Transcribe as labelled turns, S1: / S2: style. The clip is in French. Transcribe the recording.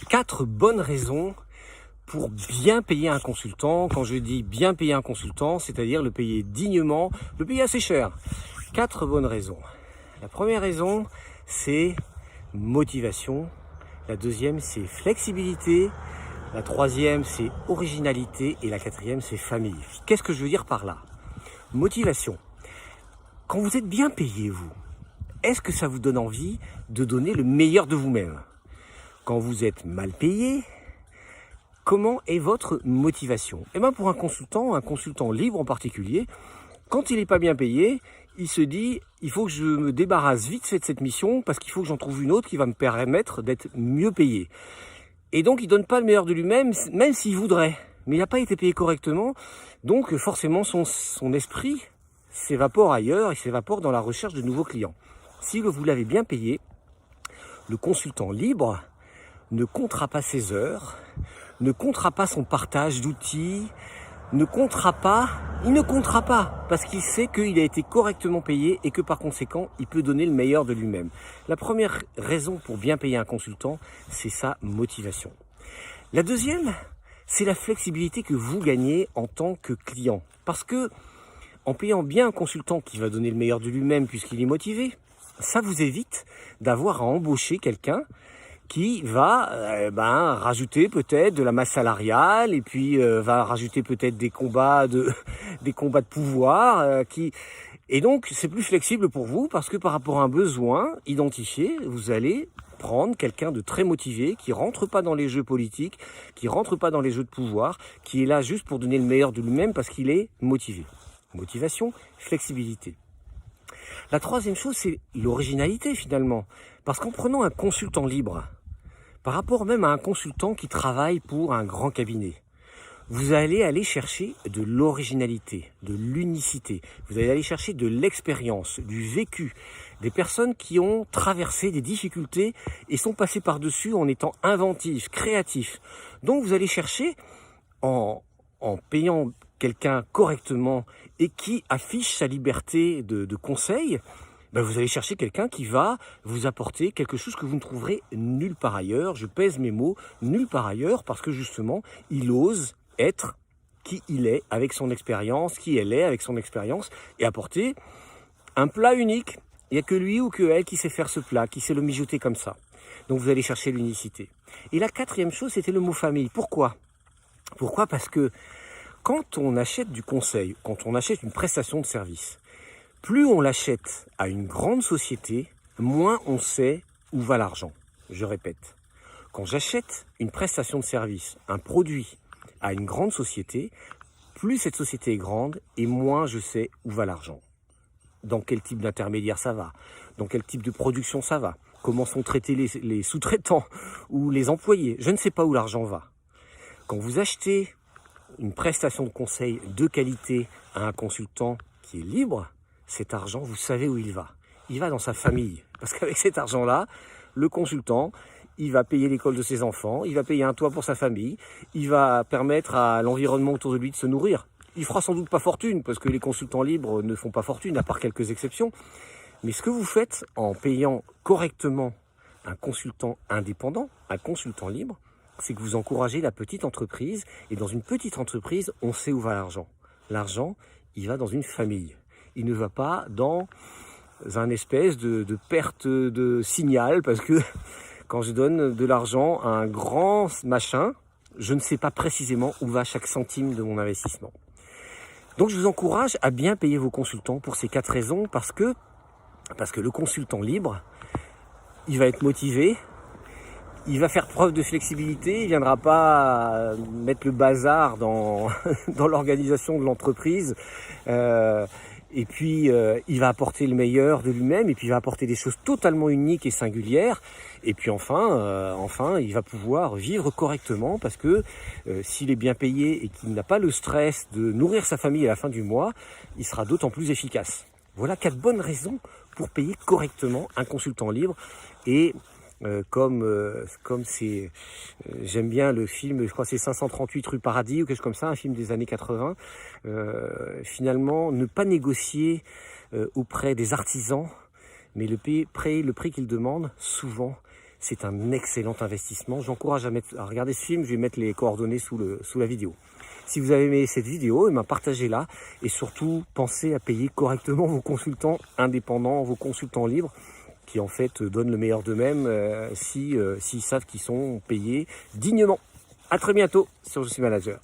S1: 4 bonnes raisons pour bien payer un consultant. Quand je dis bien payer un consultant, c'est-à-dire le payer dignement, le payer assez cher. 4 bonnes raisons. La première raison, c'est motivation. La deuxième, c'est flexibilité. La troisième, c'est originalité. Et la quatrième, c'est famille. Qu'est-ce que je veux dire par là? Motivation. Quand vous êtes bien payé, vous, est-ce que ça vous donne envie de donner le meilleur de vous-même? Quand vous êtes mal payé, comment est votre motivation? Eh bien, pour un consultant libre en particulier, quand il n'est pas bien payé, il se dit il faut que je me débarrasse vite fait de cette mission parce qu'il faut que j'en trouve une autre qui va me permettre d'être mieux payé. Et donc il donne pas le meilleur de lui-même, même s'il voudrait, mais il n'a pas été payé correctement, donc forcément son esprit s'évapore ailleurs, il s'évapore dans la recherche de nouveaux clients. Si vous l'avez bien payé, le consultant libre ne comptera pas ses heures, ne comptera pas son partage d'outils, il ne comptera pas parce qu'il sait qu'il a été correctement payé et que par conséquent, il peut donner le meilleur de lui-même. La première raison pour bien payer un consultant, c'est sa motivation. La deuxième, c'est la flexibilité que vous gagnez en tant que client. Parce que en payant bien un consultant qui va donner le meilleur de lui-même puisqu'il est motivé, ça vous évite d'avoir à embaucher quelqu'un qui va rajouter peut-être de la masse salariale et puis va rajouter peut-être des combats de pouvoir et donc c'est plus flexible pour vous parce que par rapport à un besoin identifié, vous allez prendre quelqu'un de très motivé qui rentre pas dans les jeux politiques, qui rentre pas dans les jeux de pouvoir, qui est là juste pour donner le meilleur de lui-même parce qu'il est motivé. Motivation, flexibilité. La troisième chose, c'est l'originalité finalement. Parce qu'en prenant un consultant libre, par rapport même à un consultant qui travaille pour un grand cabinet, vous allez aller chercher de l'originalité, de l'unicité. Vous allez aller chercher de l'expérience, du vécu, des personnes qui ont traversé des difficultés et sont passées par-dessus en étant inventifs, créatifs. Donc vous allez chercher en payant quelqu'un correctement et qui affiche sa liberté de conseil, vous allez chercher quelqu'un qui va vous apporter quelque chose que vous ne trouverez nulle part ailleurs. Je pèse mes mots, nulle part ailleurs, parce que justement, il ose être qui il est avec son expérience, qui elle est avec son expérience, et apporter un plat unique. Il n'y a que lui ou que elle qui sait faire ce plat, qui sait le mijoter comme ça. Donc vous allez chercher l'unicité. Et la quatrième chose, c'était le mot famille. Pourquoi? Pourquoi? Parce que quand on achète du conseil, quand on achète une prestation de service, plus on l'achète à une grande société, moins on sait où va l'argent. Je répète, quand j'achète une prestation de service, un produit à une grande société, plus cette société est grande et moins je sais où va l'argent. Dans quel type d'intermédiaire ça va, dans quel type de production ça va, comment sont traités les sous-traitants ou les employés. Je ne sais pas où l'argent va. Quand vous achetez une prestation de conseil de qualité à un consultant qui est libre, cet argent, vous savez où il va. Il va dans sa famille. Parce qu'avec cet argent-là, le consultant, il va payer l'école de ses enfants, il va payer un toit pour sa famille, il va permettre à l'environnement autour de lui de se nourrir. Il fera sans doute pas fortune, parce que les consultants libres ne font pas fortune, à part quelques exceptions. Mais ce que vous faites en payant correctement un consultant indépendant, un consultant libre, c'est que vous encouragez la petite entreprise. Et dans une petite entreprise, on sait où va l'argent. L'argent, il va dans une famille. Il ne va pas dans un espèce de perte de signal, parce que quand je donne de l'argent à un grand machin, je ne sais pas précisément où va chaque centime de mon investissement. Donc je vous encourage à bien payer vos consultants pour ces 4 raisons, parce que le consultant libre, il va être motivé, il va faire preuve de flexibilité, il viendra pas mettre le bazar dans l'organisation de l'entreprise. Et puis, il va apporter le meilleur de lui-même, et puis il va apporter des choses totalement uniques et singulières. Et puis enfin, il va pouvoir vivre correctement parce que s'il est bien payé et qu'il n'a pas le stress de nourrir sa famille à la fin du mois, il sera d'autant plus efficace. Voilà 4 bonnes raisons pour payer correctement un consultant libre. Et comme c'est, j'aime bien le film, je crois que c'est 538 rue Paradis ou quelque chose comme ça, un film des années 80. Finalement, ne pas négocier auprès des artisans, mais le prix qu'ils demandent, souvent, c'est un excellent investissement. J'encourage à regarder ce film, je vais mettre les coordonnées sous la vidéo. Si vous avez aimé cette vidéo, partagez-la et surtout pensez à payer correctement vos consultants indépendants, vos consultants libres qui en fait donnent le meilleur d'eux-mêmes s'ils savent qu'ils sont payés dignement. À très bientôt sur Je suis manager.